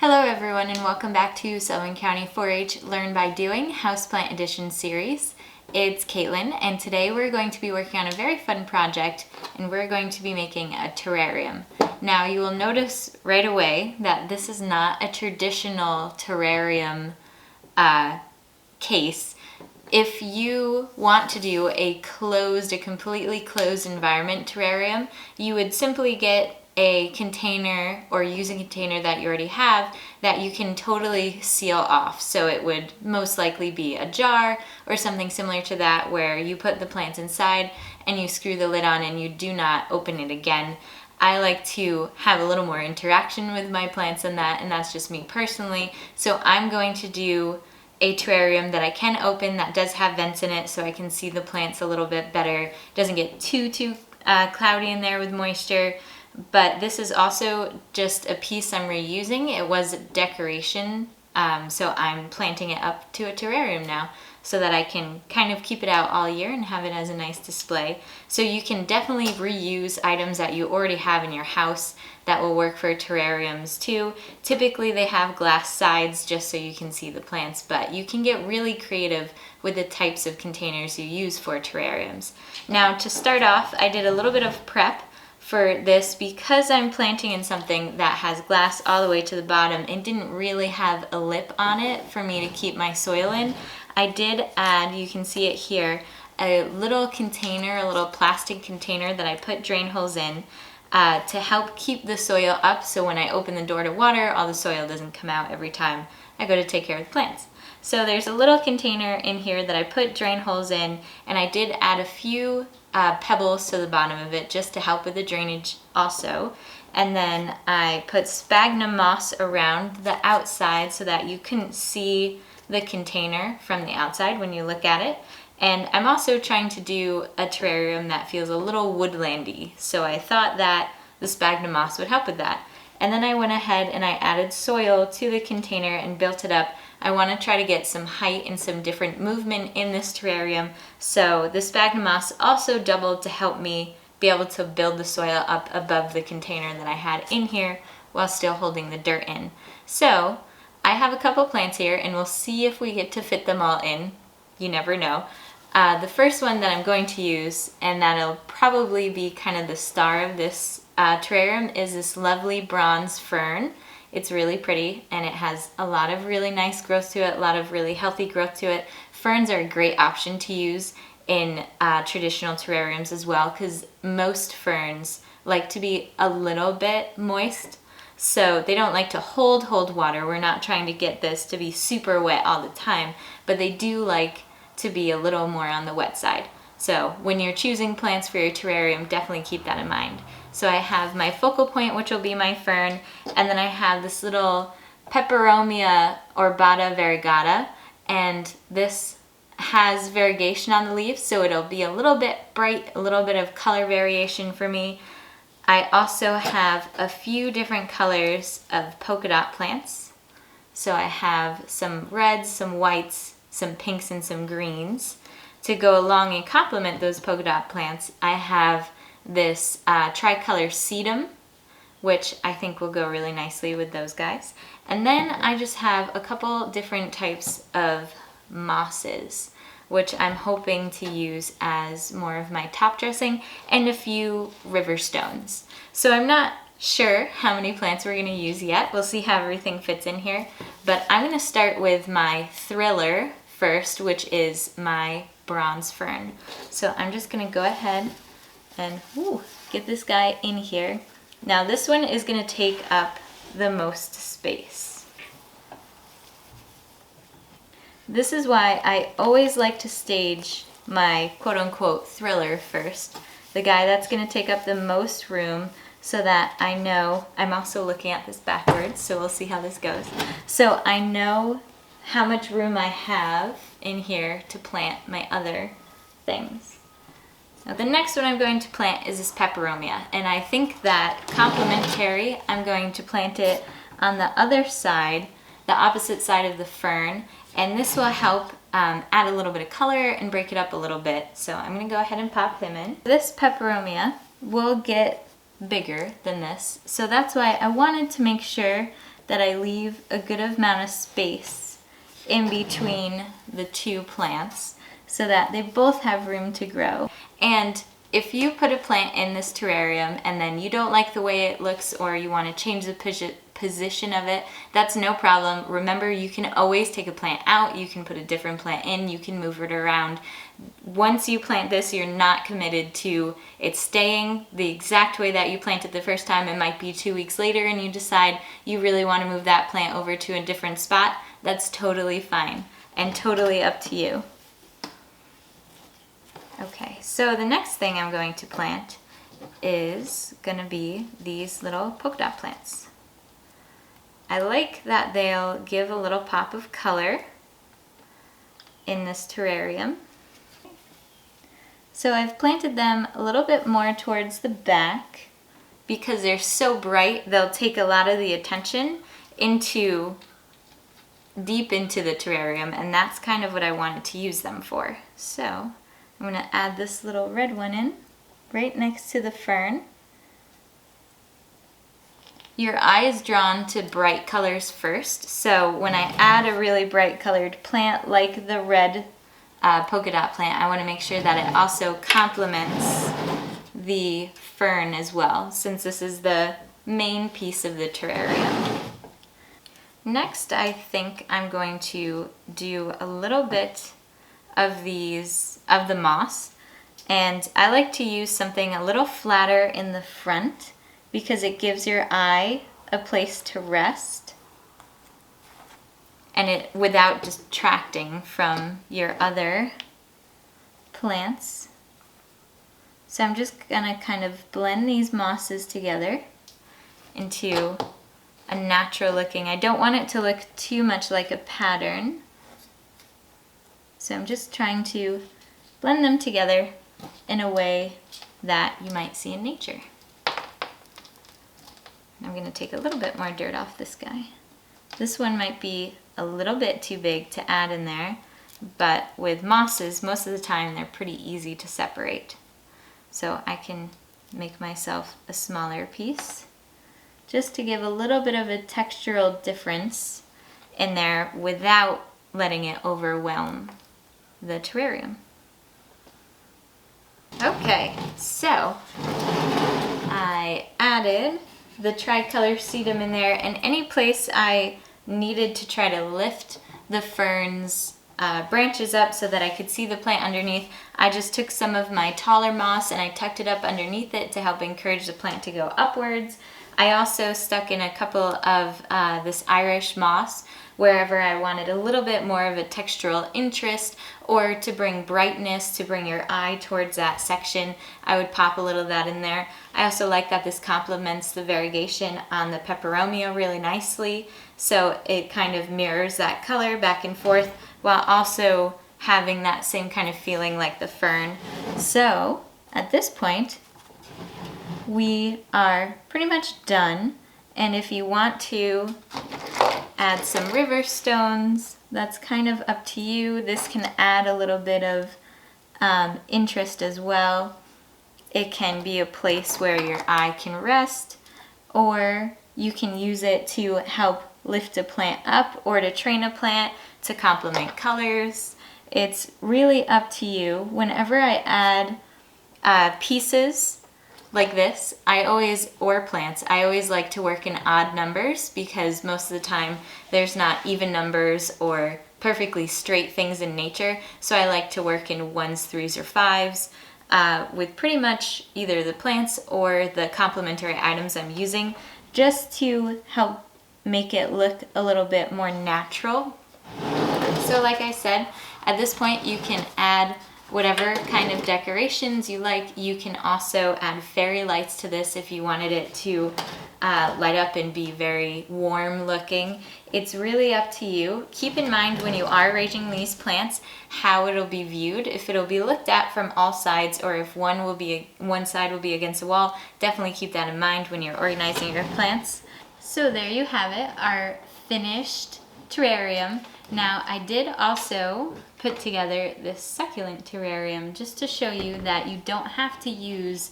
Hello everyone and welcome back to Sullivan County 4-H Learn by Doing Houseplant Edition series. It's Caitlin and today we're going to be working on a very fun project and we're going to be making a terrarium. Now you will notice right away that this is not a traditional terrarium case. If you want to do a completely closed environment terrarium, you would simply get a container or use a container that you already have that you can totally seal off. So it would most likely be a jar or something similar to that where you put the plants inside and you screw the lid on and you do not open it again. I like to have a little more interaction with my plants than that, and that's just me personally. So I'm going to do a terrarium that I can open that does have vents in it so I can see the plants a little bit better. It doesn't get too cloudy in there with moisture. But this is also just a piece I'm reusing. It was decoration, so I'm planting it up to a terrarium now so that I can kind of keep it out all year and have it as a nice display. So you can definitely reuse items that you already have in your house that will work for terrariums too. Typically they have glass sides just so you can see the plants, but you can get really creative with the types of containers you use for terrariums. Now to start off, I did a little bit of prep for this because I'm planting in something that has glass all the way to the bottom and didn't really have a lip on it for me to keep my soil in. I did add, you can see it here, a little container, a little plastic container that I put drain holes in to help keep the soil up so when I open the door to water, all the soil doesn't come out every time I go to take care of the plants. So there's a little container in here that I put drain holes in, and I did add a few pebbles to the bottom of it just to help with the drainage also. And then I put sphagnum moss around the outside so that you couldn't see the container from the outside when you look at it. And I'm also trying to do a terrarium that feels a little woodlandy, so I thought that the sphagnum moss would help with that. And then I went ahead and I added soil to the container and built it up. I want to try to get some height and some different movement in this terrarium. So the sphagnum moss also doubled to help me be able to build the soil up above the container that I had in here while still holding the dirt in. So I have a couple plants here and we'll see if we get to fit them all in. You never know. The first one that I'm going to use, and that'll probably be kind of the star of this terrarium, is this lovely bronze fern. It's really pretty and it has a lot of really nice growth to it, a lot of really healthy growth to it. Ferns are a great option to use in traditional terrariums as well because most ferns like to be a little bit moist. So they don't like to hold water. We're not trying to get this to be super wet all the time, but they do like to be a little more on the wet side. So when you're choosing plants for your terrarium, definitely keep that in mind. So I have my focal point, which will be my fern, and then I have this little Peperomia orbata variegata, and this has variegation on the leaves, so it'll be a little bit bright, a little bit of color variation for me. I also have a few different colors of polka dot plants. So I have some reds, some whites, some pinks, and some greens. To go along and complement those polka dot plants, I have this tricolor sedum, which I think will go really nicely with those guys. And then I just have a couple different types of mosses, which I'm hoping to use as more of my top dressing, and a few river stones. So I'm not sure how many plants we're going to use yet. We'll see how everything fits in here. But I'm going to start with my thriller first, which is my bronze fern. So I'm just going to go ahead and get this guy in here. Now this one is going to take up the most space. This is why I always like to stage my quote-unquote thriller first, the guy that's going to take up the most room, so that I know, I'm also looking at this backwards, so we'll see how this goes. So I know how much room I have in here to plant my other things. Now the next one I'm going to plant is this Peperomia, and I think that complementary, I'm going to plant it on the other side, the opposite side of the fern, and this will help add a little bit of color and break it up a little bit. So I'm going to go ahead and pop him in. This Peperomia will get bigger than this, so that's why I wanted to make sure that I leave a good amount of space in between the two plants so that they both have room to grow. And if you put a plant in this terrarium and then you don't like the way it looks or you want to change the position of it, that's no problem. Remember, you can always take a plant out, you can put a different plant in, you can move it around. Once you plant this, you're not committed to it staying the exact way that you planted the first time. It might be 2 weeks later and you decide you really want to move that plant over to a different spot. That's totally fine and totally up to you. Okay, so the next thing I'm going to plant is going to be these little polka dot plants. I like that they'll give a little pop of color in this terrarium. So I've planted them a little bit more towards the back because they're so bright, they'll take a lot of the attention deep into the terrarium, and that's kind of what I wanted to use them for. So I'm going to add this little red one in right next to the fern. Your eye is drawn to bright colors first, so when I add a really bright colored plant like the red polka dot plant, I want to make sure that it also complements the fern as well, since this is the main piece of the terrarium. Next, I think I'm going to do a little bit of the moss, and I like to use something a little flatter in the front because it gives your eye a place to rest and it without distracting from your other plants. So I'm just gonna kind of blend these mosses together into a natural looking, I don't want it to look too much like a pattern. So I'm just trying to blend them together in a way that you might see in nature. I'm going to take a little bit more dirt off this guy. This one might be a little bit too big to add in there, but with mosses, most of the time they're pretty easy to separate. So I can make myself a smaller piece just to give a little bit of a textural difference in there without letting it overwhelm the terrarium. Okay, so I added the tricolor sedum in there, and any place I needed to try to lift the fern's branches up so that I could see the plant underneath, I just took some of my taller moss and I tucked it up underneath it to help encourage the plant to go upwards. I also stuck in a couple of this Irish moss wherever I wanted a little bit more of a textural interest or to bring brightness, to bring your eye towards that section. I would pop a little of that in there. I also like that this complements the variegation on the peperomia really nicely, so it kind of mirrors that color back and forth while also having that same kind of feeling like the fern. So at this point, we are pretty much done, and if you want to add some river stones, that's kind of up to you. This can add a little bit of interest as well. It can be a place where your eye can rest, or you can use it to help lift a plant up or to train a plant to complement colors. It's really up to you. Whenever I add pieces like this, or plants, I always like to work in odd numbers because most of the time there's not even numbers or perfectly straight things in nature. So I like to work in 1s, 3s, or 5s with pretty much either the plants or the complementary items I'm using, just to help make it look a little bit more natural. So like I said, at this point you can add whatever kind of decorations you like. You can also add fairy lights to this if you wanted it to light up and be very warm looking. It's really up to you. Keep in mind when you are arranging these plants how it'll be viewed. If it'll be looked at from all sides, or if one side will be against the wall, definitely keep that in mind when you're organizing your plants. So there you have it, our finished terrarium. Now I did also put together this succulent terrarium just to show you that you don't have to use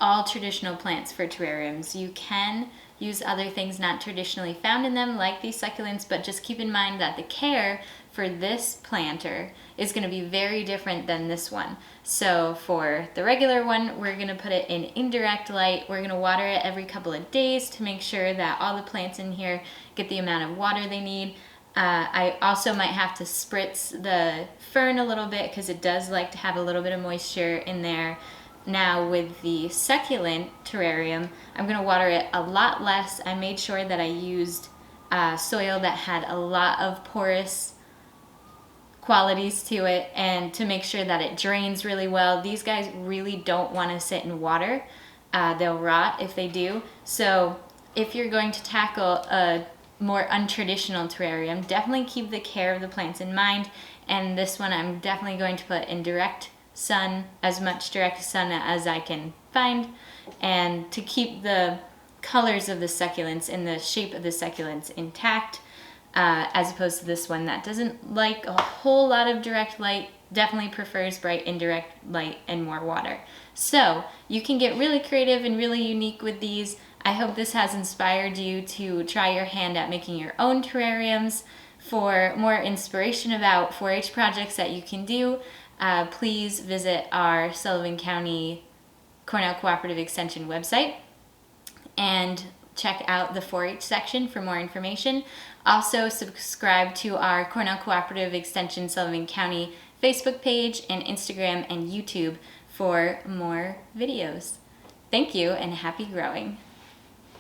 all traditional plants for terrariums. You can use other things not traditionally found in them, like these succulents, but just keep in mind that the care for this planter is going to be very different than this one. So for the regular one, we're going to put it in indirect light. We're going to water it every couple of days to make sure that all the plants in here get the amount of water they need. I also might have to spritz the fern a little bit because it does like to have a little bit of moisture in there. Now with the succulent terrarium, I'm going to water it a lot less. I made sure that I used soil that had a lot of porous qualities to it, and to make sure that it drains really well. These guys really don't want to sit in water. They'll rot if they do. So if you're going to tackle a more untraditional terrarium, definitely keep the care of the plants in mind. And this one I'm definitely going to put in direct sun, as much direct sun as I can find, and to keep the colors of the succulents and the shape of the succulents intact, as opposed to this one that doesn't like a whole lot of direct light, definitely prefers bright indirect light and more water. So you can get really creative and really unique with these. I hope this has inspired you to try your hand at making your own terrariums. For more inspiration about 4-H projects that you can do, please visit our Sullivan County Cornell Cooperative Extension website and check out the 4-H section for more information. Also subscribe to our Cornell Cooperative Extension Sullivan County Facebook page and Instagram and YouTube for more videos. Thank you and happy growing.